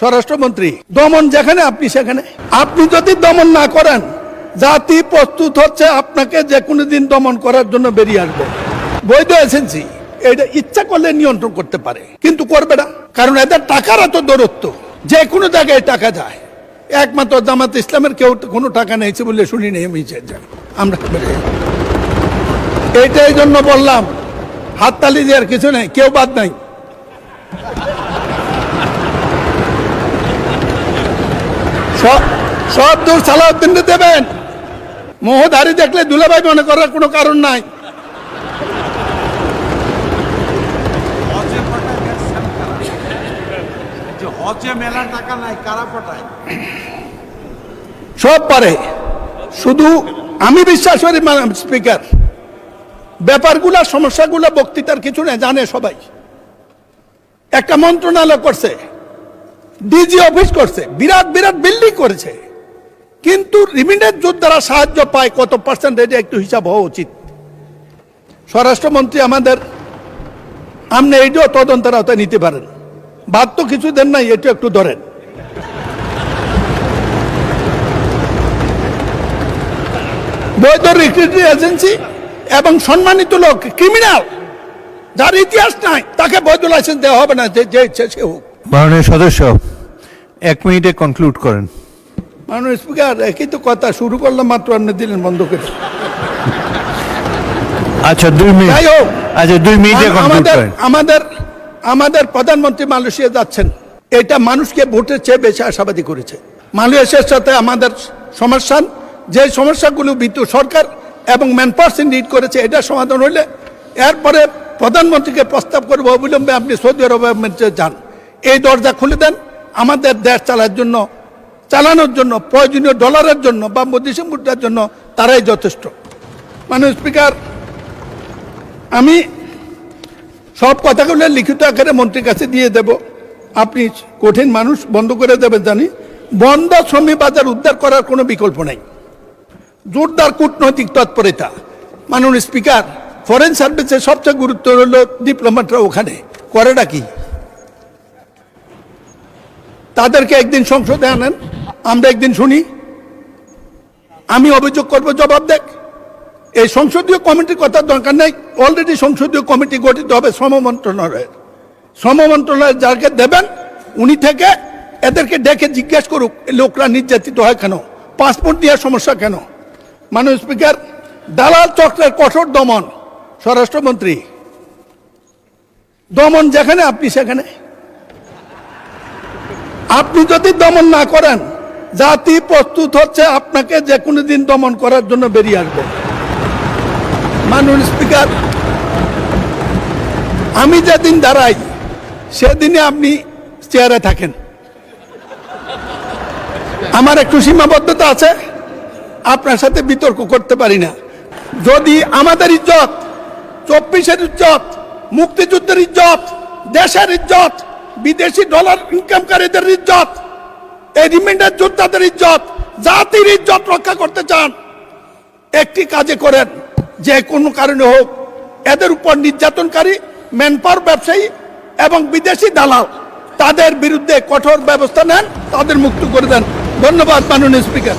স্বরাষ্ট্রমন্ত্রী, দমন যেখানে আপনি সেখানে। আপনি যদি দমন না করেন, জাতি প্রস্তুত হচ্ছে আপনাকে যে কোনো দিন দমন করার জন্য বেরিয়ে আসবে। বৈধ এজেন্সি এটা ইচ্ছা করলে নিয়ন্ত্রণ করতে পারে, কিন্তু করবে না, কারণ এদের টাকার এত দূরত্ব, যে কোনো জায়গায় টাকা যায়। একমাত্র জামাত ইসলামের কেউ কোনো টাকা নিয়েছে বলে শুনি নেই আমি, আমরা এইটাই জন্য বললাম হাততালি দেওয়ার কিছু নেই, কেউ বাদ নাই। সব দূর সালাউদ্দিন দেবেন, মোহধারী দেখলে দুলাভাই মনে করার কোনো কারণ নাই। সব পারে, শুধু আমি বিশ্বাস করি স্পিকার, ব্যাপারগুলা সমস্যাগুলো বক্তৃতার কিছু নেই, জানে সবাই। একটা মন্ত্রণালয় করছে, ডিজি অফিস করছে, বিরাট বিরাট বিল্ডিং করেছে, কিন্তু রিমিটেন্স যোদ্ধারা সাহায্য পায় কত পার্সেন্ট, এটা একটু হিসাব হওয়া উচিত। স্বরাষ্ট্রমন্ত্রী আমাদের, আপনি এইটাও তদন্তের আওতায় নিতে পারেন। বাদ তো কিছু দেন নাই, এটা একটু ধরেন। বৈধ রিক্রুটিং এজেন্সি এবং সম্মানিত লোক, ক্রিমিনাল যার ইতিহাস নাই, তাকে বৈধ লাইসেন্স দেওয়া হবে না, যে ইচ্ছে সে হোক। মাননীয় সদস্য, 1 মিনিটে কনক্লুড করেন। মাননীয় স্পিকার, একই তো কথা, শুরু করলাম মাত্র, আপনি দিলেন বন্ধ করে। আচ্ছা 2 মিনিট, যাই হোক, আচ্ছা 2 মিনিটে কনক্লুড করেন। আমাদের প্রধানমন্ত্রী মালয়েশিয়া যাচ্ছেন, এটা মানুষকে ভোটের চেয়ে বেশি আশাবাদী করেছে। মালয়েশিয়ার সাথে আমাদের সমস্যা, যে সমস্যাগুলো বিদ্যুৎ সরকার এবং ম্যানপাওয়ার লিড করেছে, এটা সমাধান হইলে এরপরে প্রধানমন্ত্রীকে প্রস্তাব করবো অবিলম্বে আপনি সৌদি আরবে যান, এই দরজা খুলে দেন। আমাদের দেশ চালানোর জন্য প্রয়োজনীয় ডলারের জন্য বা বৈদেশিক মুদ্রার জন্য তারাই যথেষ্ট। মাননীয় স্পিকার, আমি সব কথাগুলো লিখিত আকারে মন্ত্রীর কাছে দিয়ে দেব। আপনি কঠিন মানুষ, বন্ধ করে দেবেন জানি। বন্ধ শ্রমিক বাজার উদ্ধার করার কোনো বিকল্প নাই, জোরদার কূটনৈতিক তৎপরতা। মাননীয় স্পিকার, ফরেন সার্ভিসের সবচেয়ে গুরুত্ব হলো ডিপ্লোম্যাটরা ওখানে করেটা কি, তাদেরকে একদিন সংসদে আনেন, আমরা একদিন শুনি, আমি অভিযোগ করব, জবাব দেখ। এই সংসদীয় কমিটির কথা দরকার নেই, অলরেডি সংসদীয় কমিটি গঠিত হবে শ্রম মন্ত্রণালয়ের যাকে দেবেন উনি থেকে এদেরকে ডেকে জিজ্ঞেস করুক লোকরা নির্যাতিত হয় কেন, পাসপোর্ট দেওয়ার সমস্যা কেন। মাননীয় স্পিকার, দালাল চক্রের কঠোর দমন, স্বরাষ্ট্রমন্ত্রী, দমন যেখানে আপনি সেখানে। আপনি যদি দমন না করেন, জাতি প্রস্তুত হচ্ছে আপনাকে যে কোনো দিন দমন করার জন্য বেরিয়ে আসবে। মাননীয় স্পিকার, আমি যেদিন দাঁড়াই সেদিনে আপনি চেয়ারে থাকেন। আমার একটু সীমাবদ্ধতা আছে, আপনার সাথে বিতর্ক করতে পারি না। যদি আমাদের ইজ্জত, 24-এর ইজ্জত, মুক্তিযুদ্ধের ইজ্জত, দেশের ইজ্জত, বিদেশি ডলার ইনকামকারীদের ইজ্জত, এই রিমিটেন্স যোদ্ধাদের ইজ্জত, জাতির ইজ্জত রক্ষা করতে চান, একটি কাজে করেন, যে কোনো কারণে হোক এদের উপর নির্যাতনকারী ম্যানপাওয়ার ব্যবসায়ী এবং বিদেশি দালাল, তাদের বিরুদ্ধে কঠোর ব্যবস্থা নেন, তাদের মুক্ত করে দেন। ধন্যবাদ মাননীয় স্পিকার।